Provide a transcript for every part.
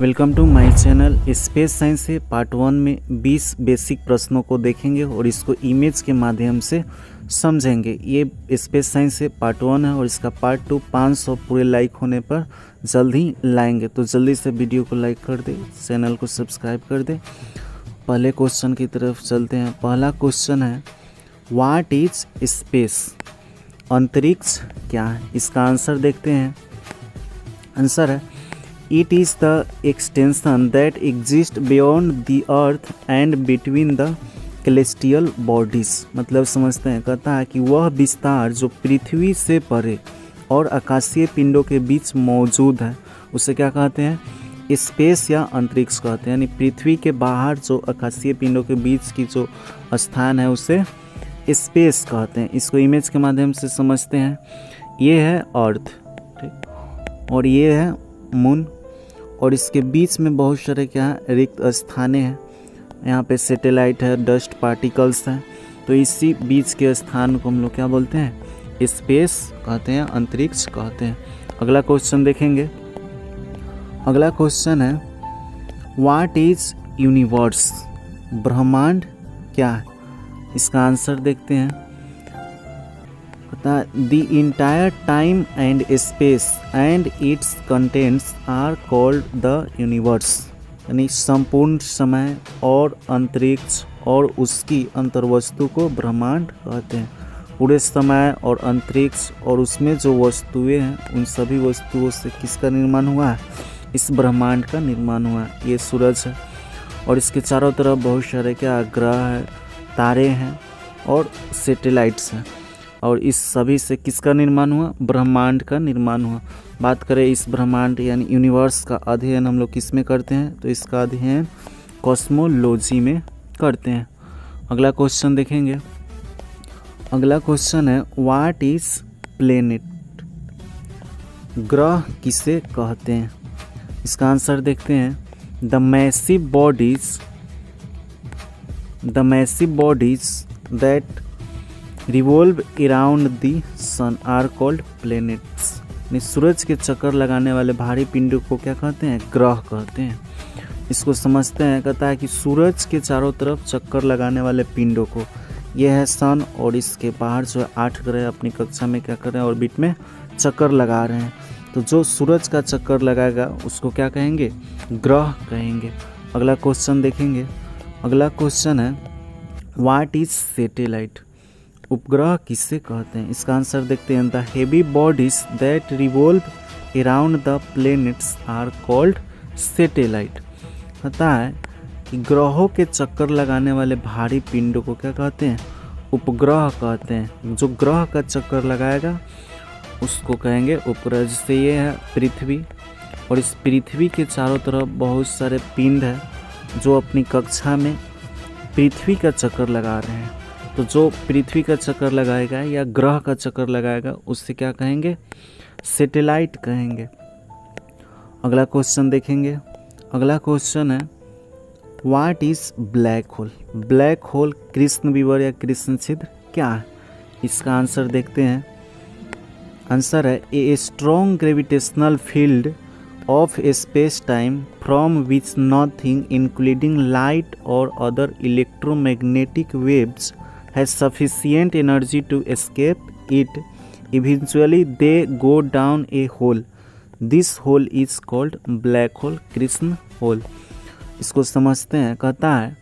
Welcome to my channel. Space science से part 1 में 20 basic प्रश्नों को देखेंगे और इसको इमेज के माध्यम से समझेंगे। ये स्पेस साइंस से पार्ट 1 है और इसका पार्ट 2 500 पूरे लाइक होने पर जल्द ही लाएंगे। तो जल्दी से वीडियो को लाइक कर दे, चैनल को सब्सक्राइब कर दे। पहले क्वेश्चन की तरफ चलते हैं। पहला क्वेश्चन है, व्हाट इज स्पेस? अंतरिक्ष क्या है? इसका आंसर देखते हैं। आंसर है, It is the extension that exists beyond the earth and between the celestial bodies। मतलब समझते हैं, कहता है कि वह विस्तार जो पृथ्वी से परे और आकाशीय पिंडों के बीच मौजूद है उसे क्या कहते हैं? स्पेस या अंतरिक्ष कहते हैं। यानी पृथ्वी के बाहर जो आकाशीय पिंडों के बीच की जो स्थान है उसे स्पेस कहते हैं। इसको इमेज के माध्यम से समझते हैं। ये है अर्थ, ठीक, और ये है मून, और इसके बीच में बहुत सारे क्या है, रिक्त स्थानें हैं। यहाँ पे सैटेलाइट है, डस्ट पार्टिकल्स हैं। तो इसी बीच के स्थान को हम लोग क्या बोलते हैं? स्पेस कहते हैं, अंतरिक्ष कहते हैं। अगला क्वेश्चन देखेंगे। अगला क्वेश्चन है, व्हाट इज यूनिवर्स? ब्रह्मांड क्या है? इसका आंसर देखते हैं। The entire time and space and its contents are called the universe। यानी संपूर्ण समय और अंतरिक्ष और उसकी अंतर्वस्तु को ब्रह्मांड कहते हैं। पूरे समय और अंतरिक्ष और उसमें जो वस्तुएं हैं उन सभी वस्तुओं से किसका निर्माण हुआ है? इस ब्रह्मांड का निर्माण हुआ है। ये सूरज है और इसके चारों तरफ बहुत सारे क्या ग्रह है, तारे हैं और सैटेलाइट्स हैं, और इस सभी से किसका निर्माण हुआ? ब्रह्मांड का निर्माण हुआ। बात करें इस ब्रह्मांड यानी यूनिवर्स का अध्ययन हम लोग किस में करते हैं? तो इसका अध्ययन कॉस्मोलॉजी में करते हैं। अगला क्वेश्चन देखेंगे। अगला क्वेश्चन है, व्हाट इज प्लेनेट? ग्रह किसे कहते हैं? इसका आंसर देखते हैं। The massive bodies that revolve around the sun are called planets. सूरज के चक्कर लगाने वाले भारी पिंडों को क्या कहते हैं? ग्रह कहते हैं। इसको समझते हैं। कहता है कि सूरज के चारों तरफ चक्कर लगाने वाले पिंडों को, यह है सन, और इसके बाहर जो है 8 ग्रह अपनी कक्षा में क्या कर रहे हैं? ऑर्बिट में चक्कर लगा रहे हैं। तो जो सूरज का चक्कर लगाएगा उसको क्या कहेंगे? ग्रह कहेंगे। अगला क्वेश्चन देखेंगे। अगला क्वेश्चन है, व्हाट इज सैटेलाइट? उपग्रह किसे कहते हैं? इसका आंसर देखते हैं। The heavy bodies that revolve around the planets are called satellite. कहता है कि ग्रहों के चक्कर लगाने वाले भारी पिंडों को क्या कहते हैं? उपग्रह कहते हैं। जो ग्रह का चक्कर लगाएगा उसको कहेंगे उपग्रह। जैसे ये है पृथ्वी, और इस पृथ्वी के चारों तरफ बहुत सारे पिंड हैं जो अपनी कक्षा में पृथ्वी का चक्कर लगा रहे हैं। तो जो पृथ्वी का चक्कर लगाएगा या ग्रह का चक्कर लगाएगा उससे क्या कहेंगे? सैटेलाइट कहेंगे। अगला क्वेश्चन देखेंगे। अगला क्वेश्चन है, what is black hole? Black hole कृष्ण विवर या कृष्ण छिद्र क्या है? इसका आंसर देखते हैं। आंसर है, a strong gravitational field of space time from which nothing including light और other electromagnetic waves has sufficient energy to escape it. Eventually they go down a hole. This hole is called black hole, कृष्ण hole. इसको समझते हैं। कहता है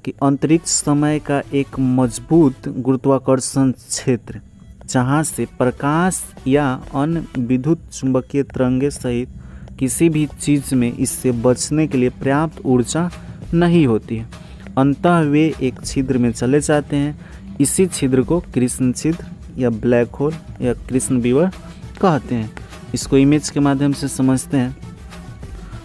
कि अंतरिक्ष समय का एक मजबूत गुरुत्वाकर्षण क्षेत्र जहाँ से प्रकाश या अन्य विद्युत चुंबकीय तरंगे सहित किसी भी चीज़ में इससे बचने के लिए पर्याप्त ऊर्जा नहीं होती है। अंततः वे एक छिद्र में चले जाते हैं। इसी छिद्र को कृष्ण छिद्र या ब्लैक होल या कृष्ण विवर कहते हैं। इसको इमेज के माध्यम से समझते हैं।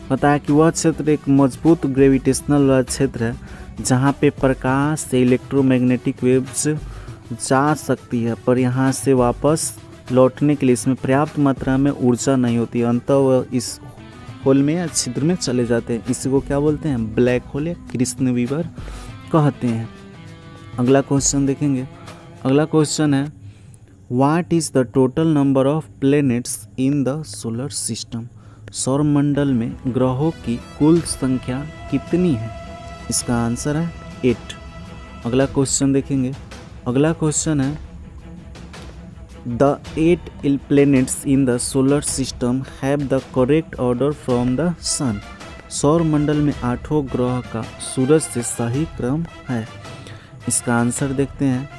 पता है कि वह क्षेत्र एक मजबूत ग्रेविटेशनल वाला क्षेत्र है जहाँ पे प्रकाश से इलेक्ट्रोमैग्नेटिक वेव्स जा सकती है, पर यहाँ से वापस लौटने के लिए इसमें पर्याप्त मात्रा में ऊर्जा नहीं होती। अंततः वह इस होल में या छिद्र में चले जाते हैं। इसी को क्या बोलते हैं? ब्लैक होल या कृष्ण विवर कहते हैं। अगला क्वेश्चन देखेंगे। अगला क्वेश्चन है, what is the total number of planets in the solar system? सौरमंडल में ग्रहों की कुल संख्या कितनी है? इसका आंसर है 8। अगला क्वेश्चन देखेंगे। अगला क्वेश्चन है the 8 planets in the solar system have the correct order from the sun. सौरमंडल में 8 ग्रह का सूरज से सही क्रम है। इसका आंसर देखते हैं।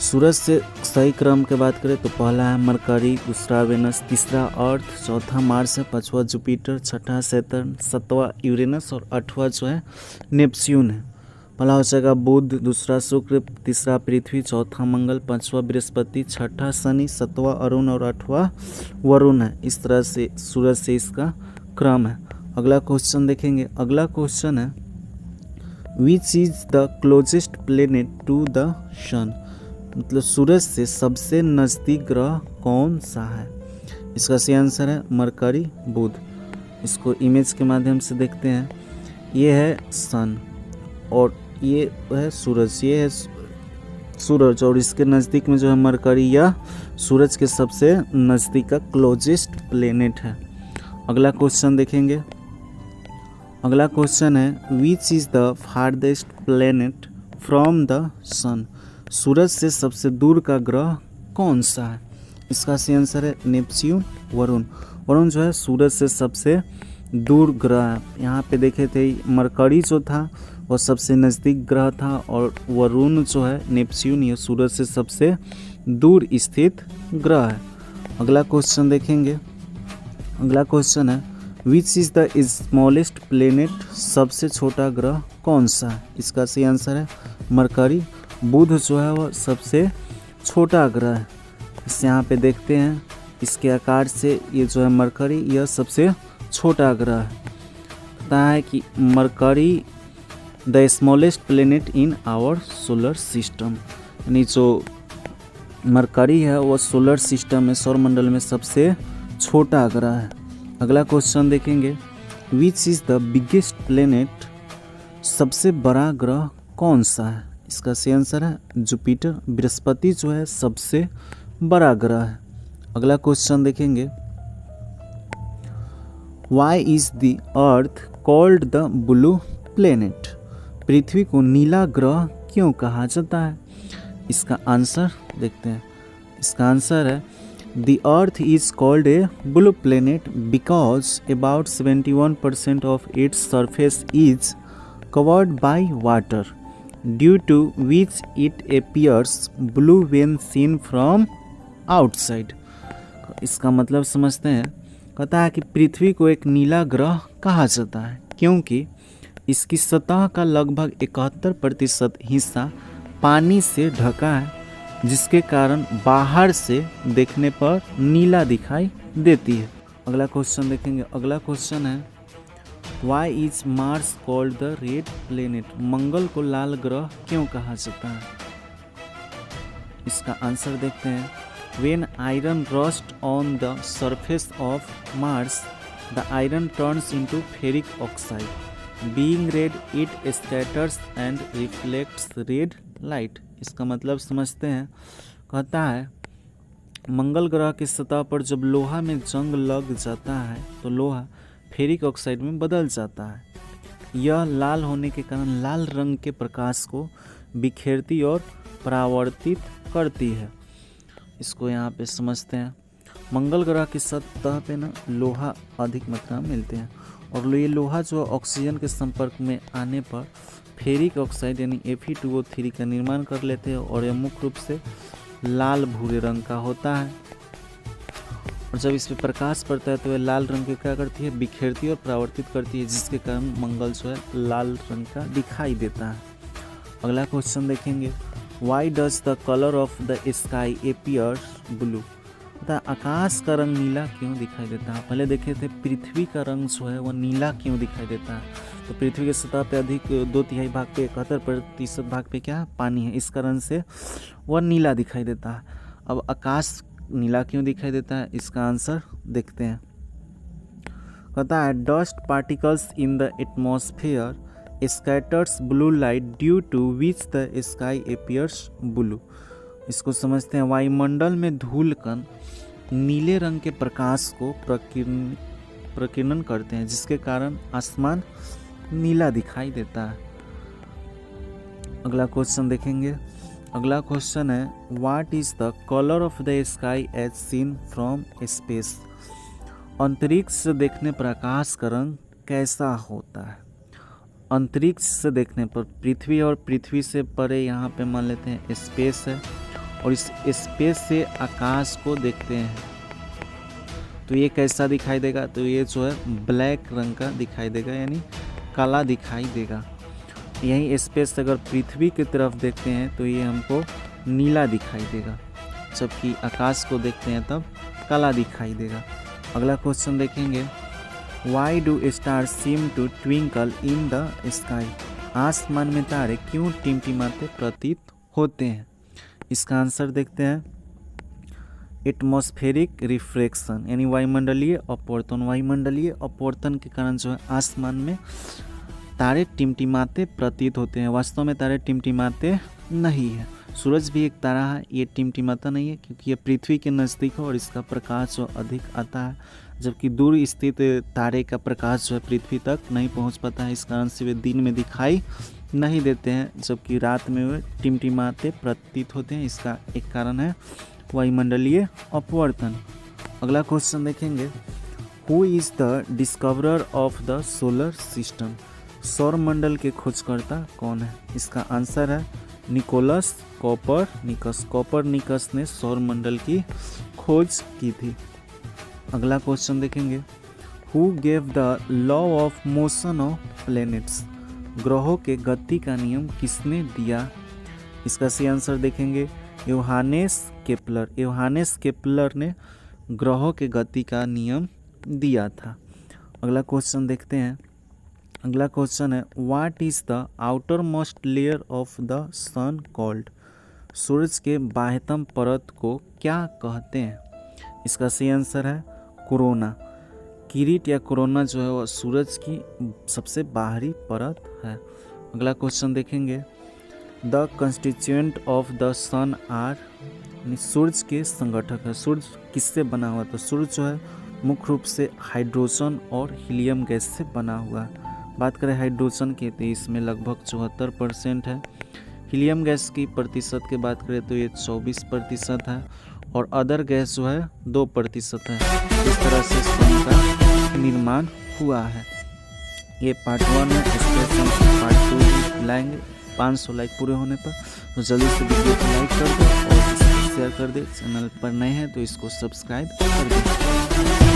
सूरज से सही क्रम की बात करें तो पहला है मरकरी, दूसरा वेनस, तीसरा अर्थ, चौथा मार्स है, पांचवा जुपिटर, छठा सैटर्न, सातवां यूरेनस और आठवां जो है नेपच्यून है। पहला हो जाएगा बुध, दूसरा शुक्र, तीसरा पृथ्वी, चौथा मंगल, पांचवा बृहस्पति, छठा शनि, सातवां अरुण और आठवां वरुण है। इस तरह से सूरज से इसका क्रम है। अगला क्वेश्चन देखेंगे। अगला क्वेश्चन है which is the closest planet to the sun. मतलब सूरज से सबसे नज़दीक ग्रह कौन सा है? इसका सही आंसर है मरकरी, बुध। इसको इमेज के माध्यम से देखते हैं। ये है सन और ये है सूरज। ये है सूरज और इसके नज़दीक में जो है मरकरी, यह सूरज के सबसे नज़दीक का क्लोजेस्ट प्लेनेट है। अगला क्वेश्चन देखेंगे। अगला क्वेश्चन है which is the farthest planet from the sun. सूरज से सबसे दूर का ग्रह कौन सा है? इसका सही आंसर है नेपच्यून, वरुण। वरुण जो है सूरज से सबसे दूर ग्रह है। यहाँ पे देखे थे मरकरी जो था वह सबसे नज़दीक ग्रह था और वरुण जो है नेपच्यून, ये सूरज से सबसे दूर स्थित ग्रह है। अगला क्वेश्चन देखेंगे। अगला क्वेश्चन है which is the smallest planet. सबसे छोटा ग्रह कौन सा है? इसका सही आंसर है मरकरी। बुध जो है वह सबसे छोटा ग्रह है। इसे यहाँ पे देखते हैं, इसके आकार से ये जो है मरकरी, यह सबसे छोटा ग्रह है। पता है कि Mercury the smallest planet in our solar system, यानी जो मरकरी है वह सोलर सिस्टम में, सौरमंडल में सबसे छोटा ग्रह है। अगला क्वेश्चन देखेंगे विच इज़ द बिगेस्ट प्लेनेट। सबसे बड़ा ग्रह कौन सा है? इसका सही आंसर है जुपिटर। बृहस्पति जो है सबसे बड़ा ग्रह है। अगला क्वेश्चन देखेंगे why is the earth called the blue planet. पृथ्वी को नीला ग्रह क्यों कहा जाता है? इसका आंसर देखते हैं। इसका आंसर है the earth is called a blue planet because about 71% of its surface is covered by water due to which it appears blue when seen from outside। इसका मतलब समझते हैं। कहता है कि पृथ्वी को एक नीला ग्रह कहा जाता है क्योंकि इसकी सतह का लगभग 71% हिस्सा पानी से ढका है, जिसके कारण बाहर से देखने पर नीला दिखाई देती है। अगला क्वेश्चन देखेंगे। अगला क्वेश्चन है why is Mars called the red planet. मंगल को लाल ग्रह क्यों कहा जाता है? इसका आंसर देखते हैं। When iron rust on the surface of Mars the iron turns into ferric oxide being read it scatters and reflects red light. इसका मतलब समझते हैं। कहता है मंगल ग्रह की सतह पर जब लोहा में जंग लग जाता है तो लोहा फेरिक ऑक्साइड में बदल जाता है। यह लाल होने के कारण लाल रंग के प्रकाश को बिखेरती और परावर्तित करती है। इसको यहाँ पे समझते हैं। मंगल ग्रह की सतह पे ना लोहा अधिक मात्रा में मिलते हैं और ये लोहा जो ऑक्सीजन के संपर्क में आने पर फेरिक ऑक्साइड यानी Fe2O3 का निर्माण कर लेते हैं और यह मुख्य रूप से लाल भूरे रंग का होता है। और जब इस पर प्रकाश पड़ता है तो वह लाल रंग के क्या करती है, बिखेरती है और परावर्तित करती है, जिसके कारण मंगल जो है लाल रंग का दिखाई देता है। अगला क्वेश्चन देखेंगे why does the colour of the sky appears blue. तथा आकाश का रंग नीला क्यों दिखाई देता है? पहले देखे थे पृथ्वी का रंग जो है वह नीला क्यों दिखाई देता है, तो पृथ्वी के सतह पे अधिक 2/3 भाग पे 71% भाग पे क्या है, पानी है। इस कारण से वह नीला दिखाई देता है। अब आकाश नीला क्यों दिखाई देता है, इसका आंसर देखते हैं। कहता है dust particles in the atmosphere scatters blue light due to which the sky appears blue. इसको समझते हैं। वायुमंडल में धूल कण नीले रंग के प्रकाश को प्रकीर्णन करते हैं, जिसके कारण आसमान नीला दिखाई देता है। अगला क्वेश्चन देखेंगे। अगला क्वेश्चन है what is the colour of the sky as seen from space. अंतरिक्ष से देखने पर आकाश का रंग कैसा होता है। अंतरिक्ष से देखने पर पृथ्वी और पृथ्वी से परे यहाँ पे मान लेते हैं स्पेस है, और इस स्पेस से आकाश को देखते हैं तो ये कैसा दिखाई देगा, तो ये जो है ब्लैक रंग का दिखाई देगा, यानी काला दिखाई देगा। यहीं स्पेस से अगर पृथ्वी की तरफ देखते हैं तो ये हमको नीला दिखाई देगा, जबकि आकाश को देखते हैं तब काला दिखाई देगा। अगला क्वेश्चन देखेंगे why do star seem to twinkle in the sky. आसमान में तारे क्यों टिमटिमाते प्रतीत होते हैं। इसका आंसर देखते हैं एटमॉस्फेरिक रिफ्रैक्शन, यानी वायुमंडलीय अपवर्तन। वायुमंडलीय अपवर्तन के कारण जो है आसमान में तारे टिमटिमाते प्रतीत होते हैं। वास्तव में तारे टिमटिमाते नहीं है। सूरज भी एक तारा है, ये टिमटिमाता नहीं है क्योंकि ये पृथ्वी के नज़दीक है और इसका प्रकाश जो अधिक आता है, जबकि दूर स्थित तारे का प्रकाश जो है पृथ्वी तक नहीं पहुंच पाता है। इस कारण से वे दिन में दिखाई नहीं देते हैं, जबकि रात में वे टिमटिमाते प्रतीत होते हैं। इसका एक कारण है वायुमंडलीय अपवर्तन। अगला क्वेश्चन देखेंगे who is the discoverer of the solar system. सौर मंडल के खोजकर्ता कौन है। इसका आंसर है निकोलस कोपरनिकस। कोपरनिकस ने सौर मंडल की खोज की थी। अगला क्वेश्चन देखेंगे who gave the law of motion of planets. ग्रहों के गति का नियम किसने दिया। इसका सही आंसर देखेंगे योहानेस केपलर। योहानेस केपलर ने ग्रहों के गति का नियम दिया था। अगला क्वेश्चन देखते हैं। अगला क्वेश्चन है what is the outermost layer of the sun called. सूरज के बाह्यतम परत को क्या कहते हैं। इसका सही आंसर है कोरोना। किरीट या कोरोना जो है वह सूरज की सबसे बाहरी परत है। अगला क्वेश्चन देखेंगे the constituent of the sun are. सूरज के संगठक है। सूरज किससे बना हुआ, तो सूरज जो है मुख्य रूप से हाइड्रोजन और हीलियम गैस से बना हुआ है। बात करें हाइड्रोजन की तो इसमें लगभग 74% है। हीलियम गैस की प्रतिशत की बात करें तो ये 24% है, और अदर गैस जो है 2% है। इस तरह से सन का निर्माण हुआ है। ये पार्ट 1 है। इसके पार्ट 2 लाएंगे 500 लाइक पूरे होने पर। तो जल्दी से वीडियो को लाइक कर दो और इसको शेयर कर दे। चैनल पर नए हैं तो इसको सब्सक्राइब कर दे।